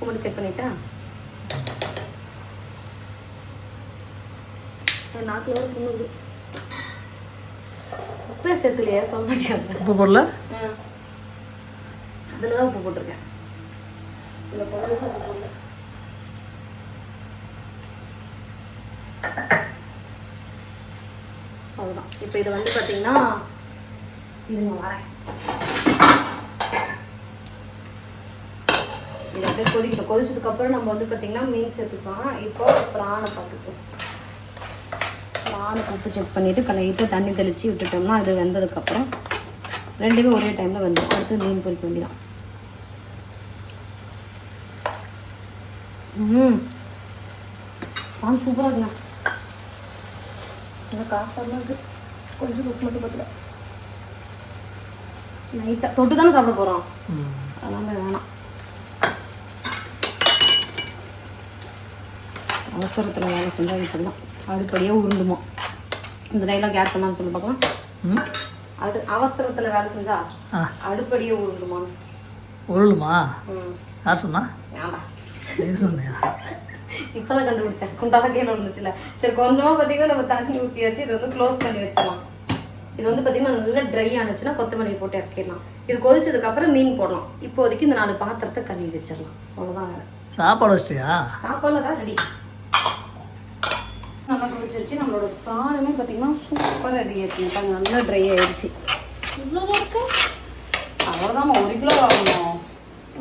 உப்பு செக் பண்ணிட்டா நாக்கில் ஒரு புண்ணுது. உப்பே சேர்த்துலையா சொல்ல மாட்டேன். உப்பு போடல, அதில் தான் உப்பு போட்டிருக்கேன். இந்த குழம்புக்கு உப்பு போடல. அவ்வளோதான். இப்போ இது வந்து பார்த்தீங்கன்னா இதுங்க வரேன். இது அப்படியே கொதிக்கணும். கொதிச்சதுக்கப்புறம் நம்ம வந்து பார்த்தீங்கன்னா மீன் சேர்த்துக்கலாம். இப்போ பிரானை பார்த்துப்போம். பிரானை உப்பு செக் பண்ணிவிட்டு கலையிட்டு தண்ணி தெளித்து விட்டுட்டோம்னா அது வெந்ததுக்கப்புறம் ரெண்டுமே ஒரே டைமில் வந்துடும். அடுத்து மீன் பொரிக்க வேண்டியதான். பிரான் சூப்பராக இருக்குண்ணா. இந்த காசாக இருக்குது. கொஞ்சம் உப்பு மட்டும் பத்தல. நைட்டாக தொட்டு தானே சாப்பிட போகிறோம், அதனால் வேணாம். அவசரத்தில் வேலை செஞ்சால் இப்படிதான் அடுப்படியாக உருண்டுமா. இந்த டைலாக் கேர் பண்ணான்னு சொல்லி பார்க்கலாம். அவசரத்தில் வேலை செஞ்சா அடுப்படியே உருண்டுமான்னு. உருளுமா? யார் சொன்னா? ஏன்டா நீ சொன்னியா? இப்போதான் கண்டுபிடிச்சேன். குண்டால கீழே விழுந்துச்சுல. சரி கொஞ்சமாக பார்த்தீங்கன்னா நம்ம தண்ணி ஊற்றி வச்சு இதை வந்து க்ளோஸ் பண்ணி வச்சிடலாம். இது வந்து பார்த்தீங்கன்னா நல்லா ட்ரை ஆனிச்சுன்னா கொத்தமல்லி போட்டு இறக்கிடலாம். இது கொதிச்சதுக்கப்புறம் மீன் போடலாம். இப்போதைக்கு இந்த 4 பாத்திரத்தை கழுவி வச்சிடலாம். அவ்வளோதான் வேலை. சாப்பாடு வச்சிட்டியா? சாப்பாடுல தான் ரெடி. நல்லா கொதிச்சிருச்சு. நம்மளோட பிரானுமே பார்த்தீங்கன்னா சூப்பராக ரெடி ஆயிடுச்சு. பாருங்க நல்லா ட்ரை ஆயிடுச்சு. இவ்வளோதான் இருக்கு. அவ்வளோதான் 1 கிலோ வாங்கணும்.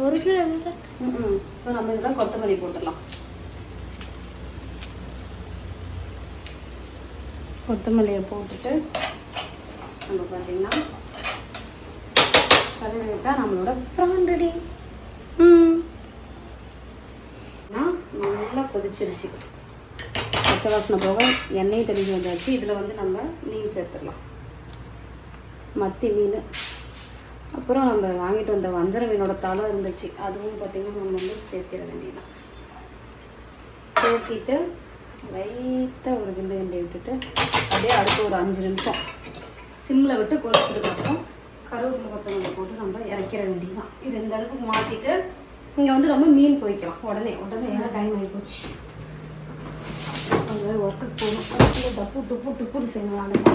1 கிலோ. இப்போ நம்ம இதெல்லாம் கொத்தமல்லி போட்டுடலாம். கொத்தமல்லியை போட்டுட்டு நம்ம பார்த்தீங்கன்னா கழுவி விட்டால் நம்மளோட ப்ரான் ரெடி. நல்லா கொதிச்சிருச்சு. பச்சை வாசனை போக எண்ணெய் தெளிஞ்சு வந்தாச்சு. இதில் வந்து நம்ம மீன் சேர்த்துடலாம். மத்தி மீன், அப்புறம் நம்ம வாங்கிட்டு வந்த வஞ்சர மீனோட தலை இருந்துச்சு, அதுவும் பார்த்திங்கன்னா நம்ம வந்து சேர்த்திட வேண்டியதான். சேர்த்திட்டு லைட்டாக ஒரு கிண்டு கிண்டி விட்டுட்டு அப்படியே அடுத்து ஒரு 5 நிமிஷம் சிம்மில் விட்டு கொதிச்சதுக்கப்புறம் கருவேப்பிலை கொத்தமல்லி போட்டு நம்ம இறக்கிற வேண்டியதுதான். இது இந்த அளவுக்கு மாற்றிட்டு இங்கே வந்து நம்ம மீன் பொரிக்கலாம் உடனே ஏன்னா டைம் ஆகி போச்சு. அங்கே ஒர்க்குக்கு போகணும். அதுக்குள்ளே டப்பு செய்யணும்.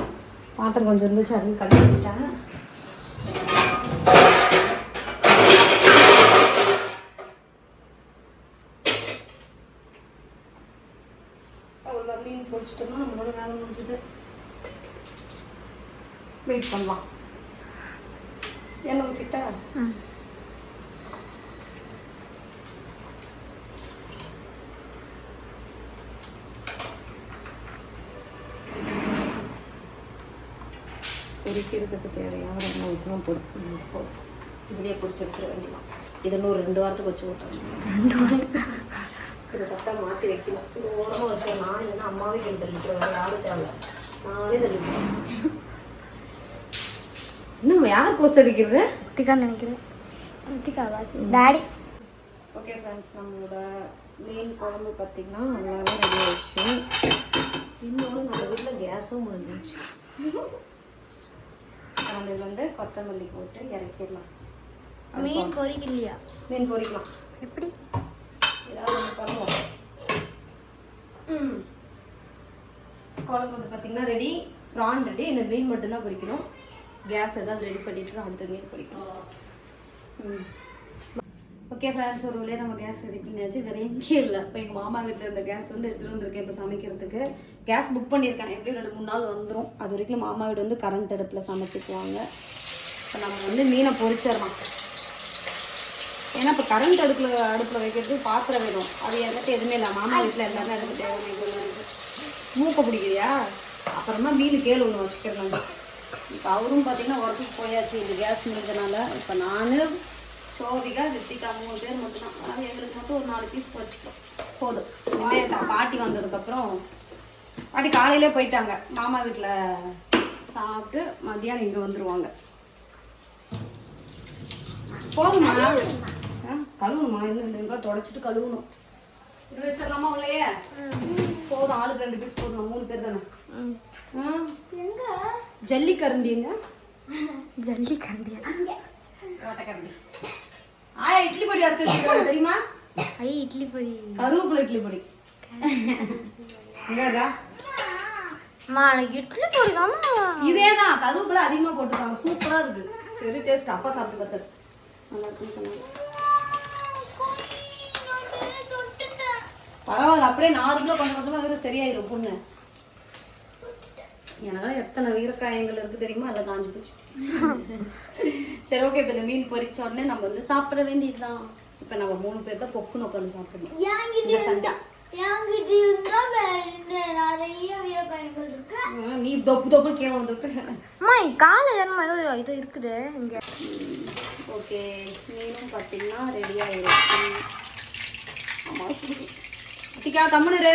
பாத்திரம் கொஞ்சம் இருந்துச்சு, அதையும் கழுவி வச்சிட்டேன். அவ்வளோ மீன் பொரிச்சிட்டோம்னா நம்மளோட வேலை முடிஞ்சது. வெயிட் பண்ணலாம். எண்ணெய் ஊற்றிட்டா பொரிக்கிறதுக்கு தேவையான எண்ணெய் ஊற்றணும் போதும். இதுலேயே பொரிச்சு எடுத்துட வேண்டியதான். இது இன்னும் 2 வாரத்துக்கு வச்சு விட்டோம். இதை கரெக்டாக மாற்றி வைக்கணும். இது ஓரமாக வச்சேன். நான் இல்லைன்னா அம்மாவே கை தள்ளிட்டு யாரும் தேவை, நானே தள்ளிவிட்டேன். இன்னும் யார் கோஸ் அடிக்கிறது? ரித்திகான்னு நினைக்கிறேன். ரித்திகாவா? டாடி. ஓகே ஃப்ரெண்ட்ஸ், நம்மளோட மீன் குழம்பு பார்த்திங்கன்னா நல்லாவே ரெடி ஆயிடுச்சு. இன்னொன்று நம்ம வீட்டில் கேஸும் முடிஞ்சிடுச்சு. நம்ம இதில் வந்து கொத்தமல்லி போட்டு இறக்கிடலாம். மீன் பொரிக்கலையா? மீன் பொரிக்கலாம். எப்படி? ஏதாவது ஒன்று பண்ணுவோம். குழம்பு வந்து பார்த்திங்கன்னா ரெடி, ப்ரான் ரெடி. இந்த மீன் மட்டும்தான் பொரிக்கணும். கேஸ் ஏதாவது ரெடி பண்ணிட்டு அடுத்த மீன் பொரிக்கணும். ஓகே ஃப்ரெண்ட்ஸ், ஒரு வழியாக நம்ம கேஸ் ரெடி பண்ணியாச்சு. வேறு எங்கேயும் இல்லை. இப்போ எங்கள் மாமா வீட்டில் இருந்த கேஸ் வந்து எடுத்துகிட்டு வந்திருக்கேன் இப்போ சமைக்கிறதுக்கு. கேஸ் புக் பண்ணியிருக்கேன். எப்படியும் 2-3 நாள் வந்துடும். அது வரைக்கும் மாமா வீடு வந்து கரண்ட் அடுப்பில் சமைச்சிக்குவாங்க. இப்போ நம்ம வந்து மீனை பொரிச்சிடலாம். ஏன்னா இப்போ கரண்ட் அடுப்பில் வைக்கிறது பாத்திரம் வேணும். அது என்கிட்ட எதுவுமே இல்லை. மாமா வீட்டில் எல்லாமே அதுக்கு தேவையான மூக்க பிடிக்கிறியா? அப்புறமா மீன் கேள் ஒன்று வச்சுக்கிறேன். இப்போ அவரும் பார்த்தீங்கன்னா ஒர்க்குக்கு போயாச்சு. இது கேஸ் முடிஞ்சனால இப்போ நான், சோபிகா, ரித்திகா 3 பேர் மட்டும்தான். அதனால் எங்களுக்கு மட்டும் ஒரு 4 பீஸ் வச்சுக்கிறோம் போதும். இனிமேல் பாட்டி வந்ததுக்கப்புறம், பாட்டி காலையிலே போயிட்டாங்க. மாமா வீட்டில் சாப்பிட்டு மத்தியானம் இங்கே வந்துடுவாங்க. போதுமா? கழுவணுமா? இன்னும் தொடச்சிட்டு கழுவணும். இது வச்சிடலாமா உள்ளேயே? போதும். ஆளுக்கு 2 பீஸ் போடணும். 3 பேர் தானே. ஜல்லிக்கரண்டிங்க. ஜல்லிக்கரண்டியா? ஓட்டக்கரண்டி. ஆயா இட்லி பொடி அரைச்சி வச்சுருக்காங்க தெரியுமா? இட்லி பொடி, கருவேப்பிலை இட்லி பொடி. எங்கடா அம்மா எனக்கு இட்லி பொடி தாமா. இதேதான், கருவேப்பிலை அதிகமாக போட்டுருக்காங்க. சூப்பரா இருக்கு. சரி டேஸ்ட். அப்பா சாப்பிட்டு பார்த்தது நல்லா இருக்குன்னு சொன்னாங்க. பரவாயில்ல, அப்படியே 4 கிலோ கொஞ்சம் கொஞ்சமாக சரியாயிடும் புண்ணு. எனக்கெல்லாம் எத்தனை வீரக்காயங்கள் இருக்கு தெரியுமா? எல்லாம் காஞ்சி போச்சு. சரி ஓகே, இப்போ இந்த மீன் பொரிச்ச உடனே நம்ம வந்து சாப்பிட வேண்டியதுதான். இப்போ நம்ம 3 பேர் தான் பொக்குன்னு உட்காந்து சாப்பிடணும். இந்த சண்டை நீ தொப்பு கீழே வந்துட்டு. அம்மா என் கால ஏதோ இருக்குது இங்க. ஓகே, மீனும் பார்த்தீங்கன்னா ரெடி ஆயிடுச்சு. அம்மா ரித்திகா கம்முனரு.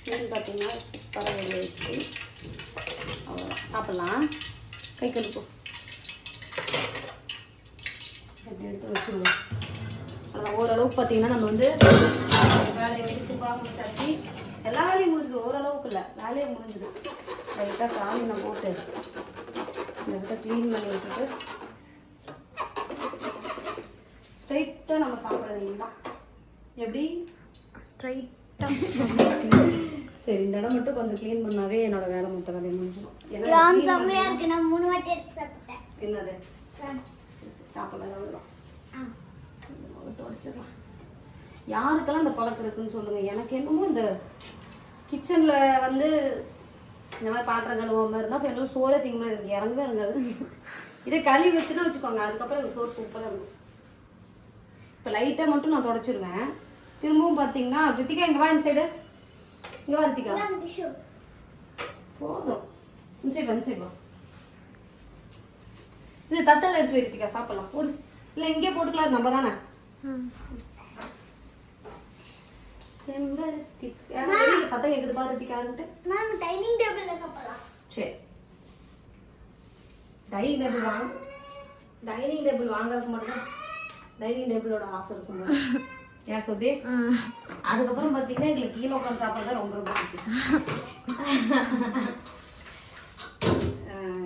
மீன் பார்த்தீங்கன்னா சூப்பராக ரெடி ஆயிடுச்சு. அவ்வளோ சாப்பிட்லாம். கை கழுப்போம். அப்படி எடுத்து வச்சுருவோம். அதான் ஓரளவுக்கு பார்த்தீங்கன்னா நம்ம வந்து வேலையை வச்சு சூப்பராக முடிச்சாச்சு. எல்லா வேலையும் முடிஞ்சுது. ஓரளவுக்கு இல்லை, வேலையை முடிஞ்சுது. லைட்டாக காலினை போட்டு இந்த இடத்த க்ளீன் பண்ணி விட்டுட்டு ஸ்ட்ரைட்டாக நம்ம சாப்பிட வேண்டியதுதான். எப்படி? ஸ்ட்ரைட்டாக. சரி, இந்த இடம் மட்டும் கொஞ்சம் க்ளீன் பண்ணாவே என்னோட வேலை மட்டும் வேலையை முடிஞ்சிடும். என்னது சாப்பிடலாம். தொடச்சிடலாம். யாருக்கெல்லாம் இந்த பழக்கம் இருக்குன்னு சொல்லுங்க. எனக்கு என்னமோ இந்த கிச்சன்ல வந்து இந்த மாதிரி பாத்திரம் கழுவாம மாதிரி இருந்தால் இப்போ என்ன சோறே திங்க எனக்கு இறங்கவே இருக்காது. இதே கழுவி வச்சுன்னா வச்சுக்கோங்க, அதுக்கப்புறம் எனக்கு சோறு சூப்பராக இருக்கும். இப்போ லைட்டாக மட்டும் நான் தொடச்சிருவேன். திரும்பவும் பார்த்தீங்கன்னா ரித்திகா இங்கே வா, இந்த சைடு இங்கே வா. ரித்திகா போதும். இந்த சைடு வா. இது தட்டெல்லாம் எடுத்து வை ரித்திகா, சாப்பிடலாம். ஒரு இல்லை இங்கே போட்டுக்கலாம், நம்ம தானே. செம்பருத்தி சத்தம் கேட்குது பாரு ரித்திகா. டைனிங் டேபிள்ல சாப்பிடலாம். சரி, டைனிங் டேபிள் வாங்குறதுக்கு மட்டும் தான் டைனிங் டேபிளோட ஆசை இருக்கும். ஏன் சோபி அதுக்கப்புறம் பார்த்தீங்கன்னா எங்களுக்கு கீழே உட்காந்து சாப்பிட்றது தான் ரொம்ப ரொம்ப பிடிச்சி.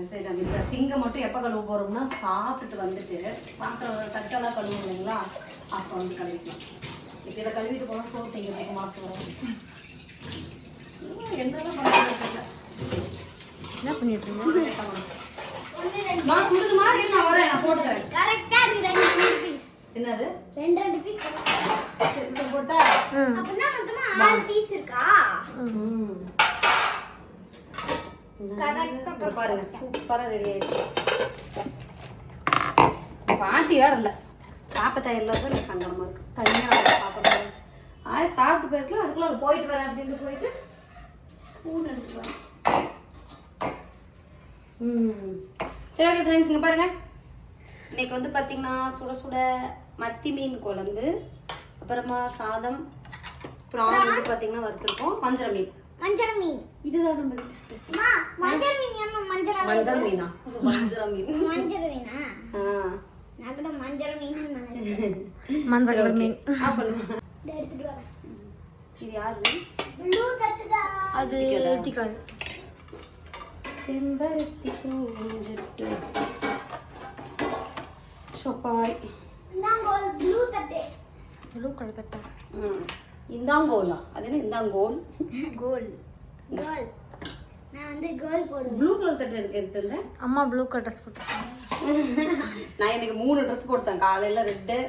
சரி நம்ம இந்த சிங்கை மட்டும் எப்போ கழுவ போகிறோம்னா சாப்பிட்டுட்டு வந்துட்டு பாத்திரம் தட்டெல்லாம் கழுவும் இல்லைங்களா, அப்போ வந்து கழுவிக்கலாம். இப்போ இதை கழுவிட்டு போனால் சோறு செய்யறதுக்கு மாதம் வரும். என்னதான் பண்ணுறது என்ன பண்ணிட்டு இருக்கீங்க? சுடுதுமா இரு, நான் வரேன், நான் போட்டுக்கிறேன். கரெக்டா 2 பீஸ். என்னது 2 பீஸ். சரி போட்டா அப்படின்னா மொத்தமா 6 பீஸ் இருக்கா? கரெக்டா பாருங்க, சூப்பரா ரெடி ஆயிடுச்சு. பாட்டி வேற இல்லை, சாப்பிட்டா எல்லாத்தையும் எனக்கு சங்கடமா இருக்கு. தனியாக சாப்பிட சாப்பிட்டு போயிருக்கலாம். அதுக்குள்ள அங்கே போயிட்டு வரேன் அப்படின்னு போயிட்டு பூண்டு எடுத்துக்கலாம். சரி ஓகே ஃப்ரெண்ட்ஸ், இங்கே பாருங்க, இன்னைக்கு வந்து பார்த்தீங்கன்னா சுட சுட மத்தி மீன் குழம்பு, அப்புறமா சாதம், ப்ரான் வந்து பார்த்தீங்கன்னா வறுத்துருக்கோம், வஞ்சர மீன். மஞ்சள் மீன். இதுதான் நம்ம ஸ்பெஷல். மஞ்சள் மீன் ஏமா மஞ்சள்? மஞ்சள் மீனா? வஞ்சர மீன். மஞ்சள் மீனா? நான் கூட மஞ்சள் மீன் நினைச்சேன். மஞ்சள் கலர் மீன். பண்ணுங்க. எடுத்துட்டு வரேன். இது யாரு? ப்ளூ தட்டுதா? அது ரித்திகாது. செம்பருத்தி பூஞ்சிட்டு சோபாய். இந்தாங்கோல் ப்ளூ தட்டு. ப்ளூ கலர் தட்டா? இந்தாங்கோலா? அது என்ன இந்தாங்கோல்? கோல். கோல். நான் வந்து கோல் போடுவேன். ப்ளூ கலர் தட்டு இருக்கு எடுத்துல. அம்மா ப்ளூ கலர் ட்ரெஸ் போட்டுருக்காங்க. நான் இன்னைக்கு 3 ட்ரெஸ் போட்டேன். காலையில ரெட்டு,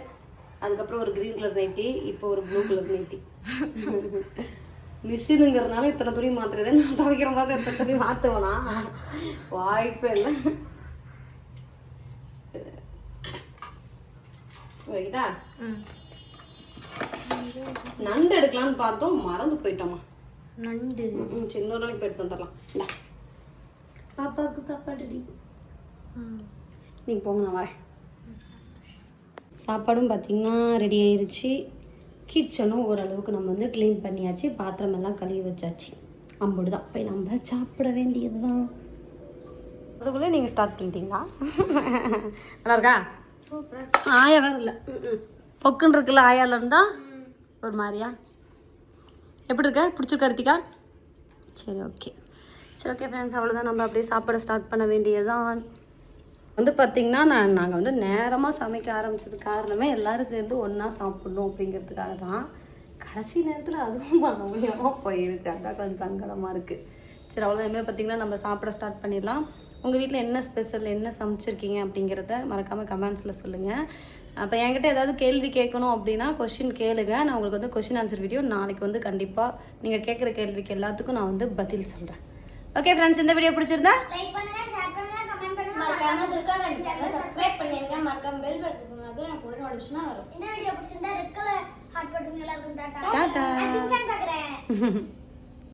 அதுக்கப்புறம் ஒரு கிரீன் கலர் நைட்டி, இப்போ ஒரு ப்ளூ கலர் நைட்டி. மிஷினுங்கிறதுனால இத்தனை துணி மாத்துறதே, நான் துவைக்கிற மாதிரி எத்தனை துணி மாற்றுவேனா? வாய்ப்பே இல்லை. வைக்கிட்டா? நண்டு எடுக்கலான்னு பார்த்தோம், மறந்து போயிட்டோமா. நண்டு சின்ன ஒரு நாளைக்கு போயிட்டு வந்துடலாம். இந்தா பாப்பாவுக்கு சாப்பாடு ரெடி. நீங்கள் போங்க, நான் வரேன். சாப்பாடும் பார்த்தீங்கன்னா ரெடி ஆயிடுச்சு. கிச்சனும் ஓரளவுக்கு நம்ம வந்து க்ளீன் பண்ணியாச்சு, பாத்திரம் எல்லாம் கழுவி வச்சாச்சு. அம்புடு தான் போய் நம்ம சாப்பிட வேண்டியது தான். அதுக்குள்ளே நீங்கள் ஸ்டார்ட் பண்ணிட்டீங்களா? நல்லா இருக்கா? ஆயா வேறு இல்லை, பொக்குன்னு இருக்குல்ல ஆயால இருந்தா ஒரு மாதிரியா? எப்படி இருக்க? பிடிச்சிருக்கா ரித்திகா? சரி ஓகே, சரி ஓகே ஃப்ரெண்ட்ஸ், அவ்வளோதான். நம்ம அப்படியே சாப்பிட ஸ்டார்ட் பண்ண வேண்டியதுதான். வந்து பார்த்திங்கன்னா நாங்கள் வந்து நேரமாக சமைக்க ஆரம்பித்தது காரணமே எல்லோரும் சேர்ந்து ஒன்றா சாப்பிட்ணும் அப்படிங்கிறதுக்காக தான். கடைசி நேரத்தில் அதுவும் பண்ண முடியாமல் போயிருச்சு. அதான் கொஞ்சம் சங்கடமாக இருக்குது. சரி அவ்வளோதான். இனிமேல் பார்த்திங்கன்னா நம்ம சாப்பிட ஸ்டார்ட் பண்ணிடலாம். உங்கள் வீட்டில் என்ன ஸ்பெஷல், என்ன சமைச்சிருக்கீங்க அப்படிங்கிறத மறக்காமல் கமெண்ட்ஸில் சொல்லுங்கள். அப்போ என்கிட்ட ஏதாவது கேள்வி கேட்கணும் அப்படின்னா கொஷின் கேளுங்க. நான் உங்களுக்கு வந்து கொஷின் ஆன்சர் வீடியோ நாளைக்கு வந்து கண்டிப்பாக நீங்கள் கேட்குற கேள்விக்கு எல்லாத்துக்கும் நான் வந்து பதில் சொல்கிறேன். ஓகே ஃப்ரெண்ட்ஸ், இந்த வீடியோ பிடிச்சிருந்தா லைக் பண்ணுங்க, ஷேர் பண்ணுங்க, கமெண்ட் பண்ணுங்க, மறக்காம துர்கா கண் சேனலை சப்ஸ்கிரைப் பண்ணிருங்க, மறக்காம பெல் பட்டன் பண்ணுங்க, எனக்கு உடனே நோட்டிஃபிகேஷன் வரும். இந்த வீடியோ பிடிச்சிருந்தா ரெட் கலர் ஹார்ட் பட்டன் எல்லாருக்கும் டாடா. டாடா. நான் சின்சான் பார்க்கறேன்.